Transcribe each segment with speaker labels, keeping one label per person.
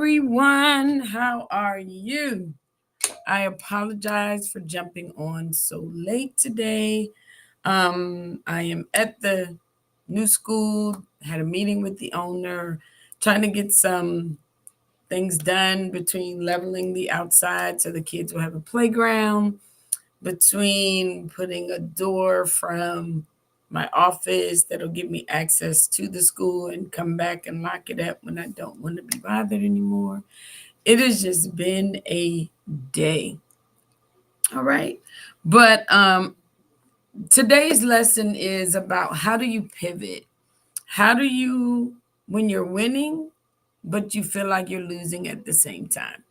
Speaker 1: everyone. How are you? I apologize for jumping on so late today. I am at the new school, had a meeting with the owner, trying to get some things done between leveling the outside so the kids will have a playground, between putting a door from my office that'll give me access to the school and come back and lock it up when I don't want to be bothered anymore. It has just been a day. All right. But today's lesson is about how do you pivot? How do you, when you're winning, but you feel like you're losing at the same time?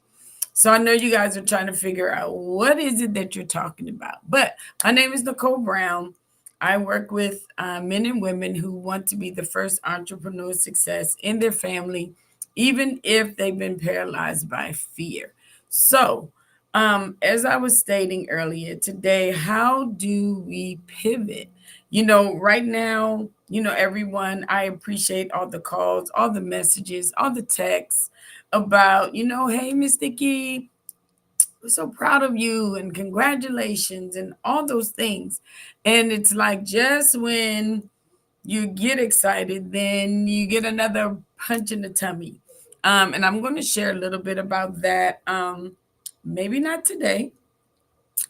Speaker 1: So I know you guys are trying to figure out what is it that you're talking about. But my name is Nicole Brown. I work with men and women who want to be the first entrepreneur success in their family, even if they've been paralyzed by fear. So, as I was stating earlier today, how do we pivot? Right now, everyone, I appreciate all the calls, all the messages, all the texts about, hey, Miss Nikki, we're so proud of you and congratulations and all those things. And it's like just when you get excited, then you get another punch in the tummy. And I'm going to share a little bit about that. Maybe not today,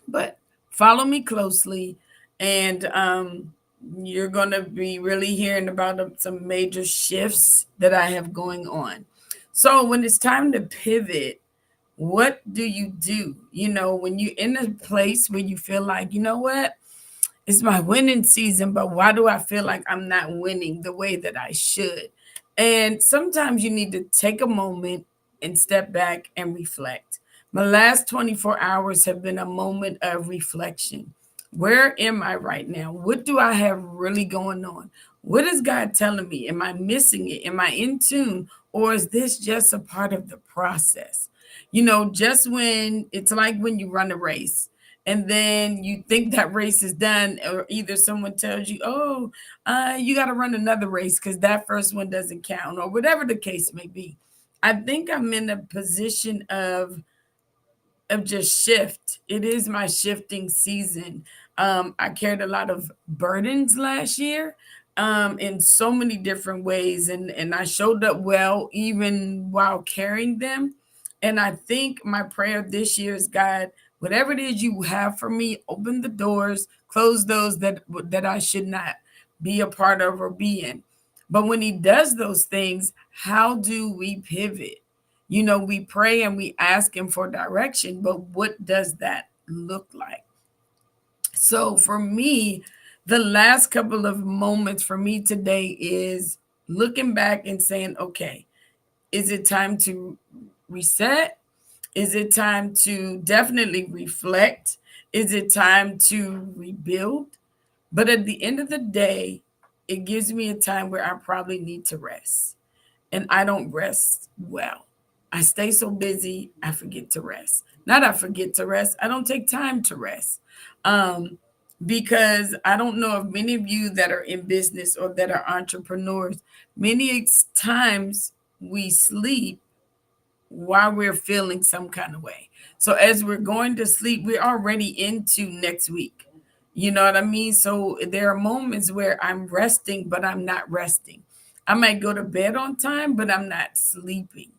Speaker 1: but follow me closely. And you're going to be really hearing about some major shifts that I have going on. So when it's time to pivot, what do you do? When you're in a place where you feel like, you know what, it's my winning season, but why do I feel like I'm not winning the way that I should? And sometimes you need to take a moment and step back and reflect. My last 24 hours have been a moment of reflection. Where am I right now? What do I have really going on? What is God telling me? Am I missing it? Am I in tune? Or is this just a part of the process? Just when it's like when you run a race and then you think that race is done, or either someone tells you, oh, you got to run another race because that first one doesn't count, or whatever the case may be. I think I'm in a position of just shift. It is my shifting season. I carried a lot of burdens last year, in so many different ways, and I showed up well even while carrying them. And I think my prayer this year is, God, whatever it is you have for me, open the doors, close those that I should not be a part of or be in. But when He does those things, how do we pivot? We pray and we ask Him for direction, but what does that look like? So for me, the last couple of moments for me today is looking back and saying, okay, is it time to reset? Is it time to definitely reflect? Is it time to rebuild? But at the end of the day, it gives me a time where I probably need to rest. And I don't rest well. I stay so busy, I forget to rest. Not I forget to rest, I don't take time to rest. Um, because I don't know if many of you that are in business or that are entrepreneurs, many times we sleep while we're feeling some kind of way. So as we're going to sleep, we're already into next week. You know what I mean? So there are moments where I'm resting, but I'm not resting. I might go to bed on time, but I'm not sleeping.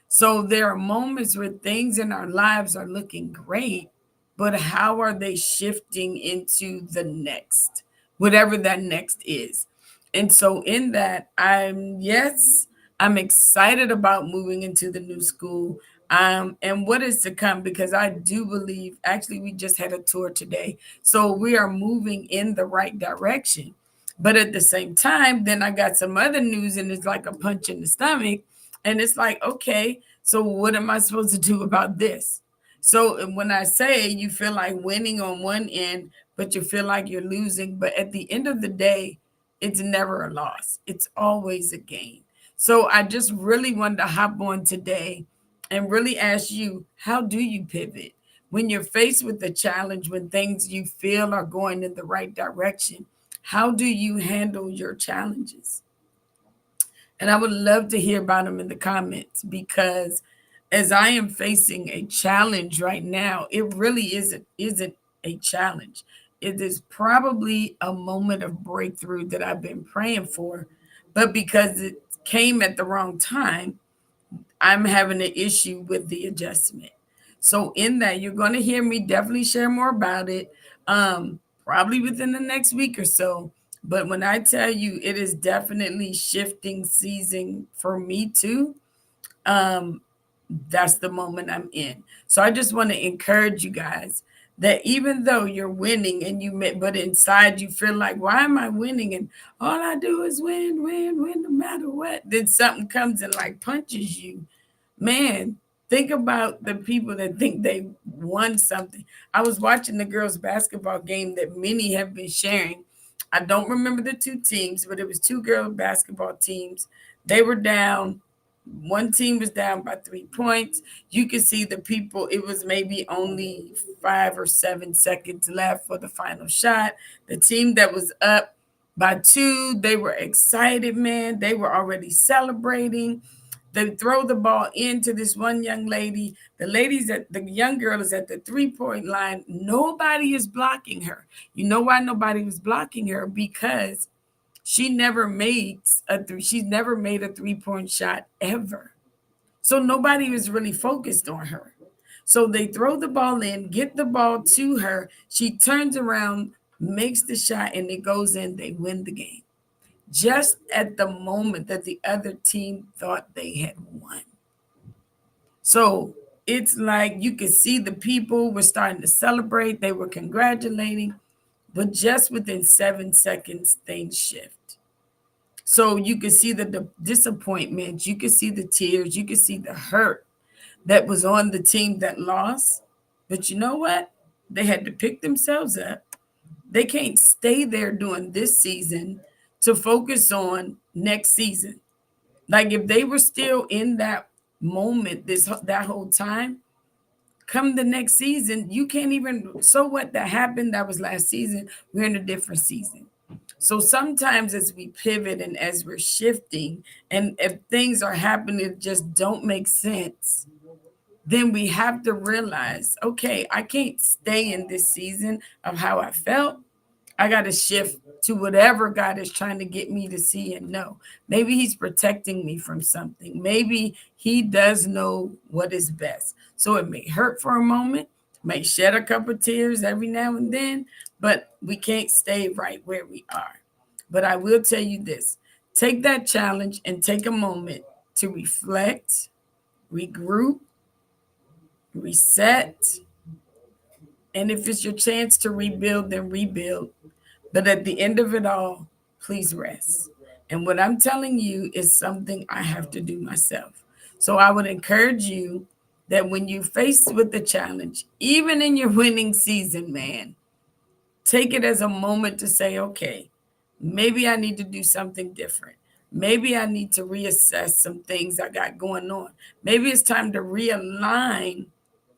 Speaker 1: So there are moments where things in our lives are looking great, but how are they shifting into the next, whatever that next is? And so in that, I'm excited about moving into the new school, and what is to come, because I do believe, actually, we just had a tour today. So we are moving in the right direction. But at the same time, then I got some other news, and it's like a punch in the stomach. And it's like, okay, so what am I supposed to do about this? So when I say you feel like winning on one end, but you feel like you're losing, but at the end of the day, it's never a loss. It's always a gain. So I just really wanted to hop on today and really ask you, how do you pivot? When you're faced with the challenge, when things you feel are going in the right direction, how do you handle your challenges? And I would love to hear about them in the comments, because as I am facing a challenge right now, it really isn't a challenge. It is probably a moment of breakthrough that I've been praying for, but because it came at the wrong time, I'm having an issue with the adjustment. So in that, you're going to hear me definitely share more about it, probably within the next week or so. But when I tell you, it is definitely shifting season for me too. Um, that's the moment I'm in. So I just want to encourage you guys that even though you're winning and but inside you feel like, why am I winning? And all I do is win, win, win, no matter what. Then something comes and like punches you. Man, think about the people that think they won something. I was watching the girls' basketball game that many have been sharing. I don't remember the two teams, but it was two girl basketball teams. They were down. One team was down by 3 points. You could see the people, it was maybe only 5 or 7 seconds left for the final shot. The team that was up by two, they were excited, man. They were already celebrating. They throw the ball into this one young lady. The young girl is at the 3 point line. Nobody is blocking her. You know why nobody was blocking her? Because she's never made a 3 point shot ever. So nobody was really focused on her. So they throw the ball in, get the ball to her. She turns around, makes the shot, and it goes in. They win the game just at the moment that the other team thought they had won. So it's like you could see the people were starting to celebrate, they were congratulating, but just within 7 seconds, things shift. So you could see the disappointment, you could see the tears, you could see the hurt that was on the team that lost. But you know what? They had to pick themselves up. They can't stay there during this season to focus on next season. Like if they were still in that moment that whole time, come the next season, you can't even. So what that happened? That was last season. We're in a different season. So sometimes as we pivot and as we're shifting, and if things are happening that just don't make sense, then we have to realize, okay, I can't stay in this season of how I felt. I got to shift to whatever God is trying to get me to see and know. Maybe He's protecting me from something. Maybe He does know what is best. So it may hurt for a moment, may shed a couple of tears every now and then, but we can't stay right where we are. But I will tell you this, take that challenge and take a moment to reflect, regroup, reset. And if it's your chance to rebuild, then rebuild. But at the end of it all, please rest. And what I'm telling you is something I have to do myself. So I would encourage you that when you're faced with the challenge, even in your winning season, man, take it as a moment to say, okay, maybe I need to do something different. Maybe I need to reassess some things I got going on. Maybe it's time to realign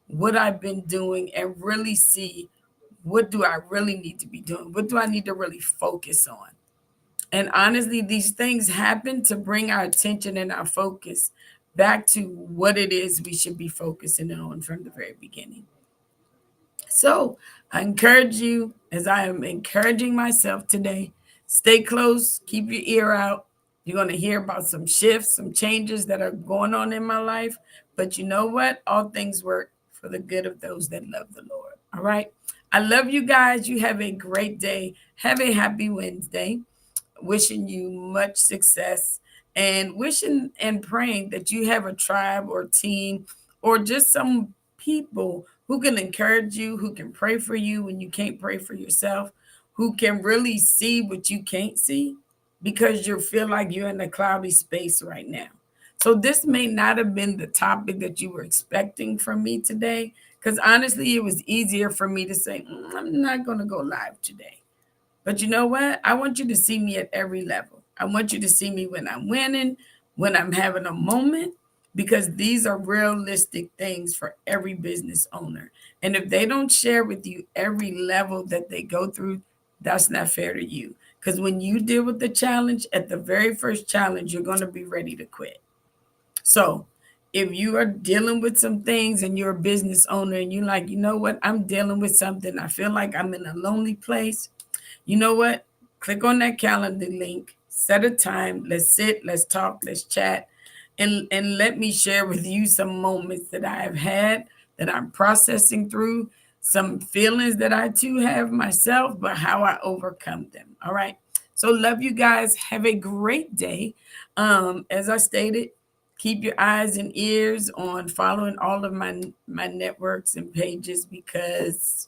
Speaker 1: what I've been doing and really see, what do I really need to be doing? What do I need to really focus on? And honestly, these things happen to bring our attention and our focus back to what it is we should be focusing on from the very beginning. So I encourage you, as I am encouraging myself today, stay close, keep your ear out. You're going to hear about some shifts, some changes that are going on in my life. But you know what? All things work for the good of those that love the Lord. All right. I love you guys. You have a great day. Have a happy Wednesday. Wishing you much success, and wishing and praying that you have a tribe or team or just some people who can encourage you, who can pray for you when you can't pray for yourself, who can really see what you can't see because you feel like you're in a cloudy space right now. So this may not have been the topic that you were expecting from me today, because honestly, it was easier for me to say, I'm not going to go live today. But you know what? I want you to see me at every level. I want you to see me when I'm winning, when I'm having a moment, because these are realistic things for every business owner. And if they don't share with you every level that they go through, that's not fair to you. Because when you deal with the challenge, at the very first challenge, you're going to be ready to quit. So if you are dealing with some things and you're a business owner and you're like, you know what, I'm dealing with something, I feel like I'm in a lonely place, you know what? Click on that calendar link, set a time, let's sit, let's talk, let's chat, and let me share with you some moments that I have had that I'm processing through, some feelings that I too have myself, but how I overcome them. All right. So love you guys. Have a great day. As I stated, keep your eyes and ears on following all of my networks and pages because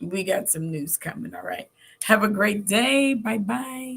Speaker 1: we got some news coming. All right. Have a great day. Bye bye.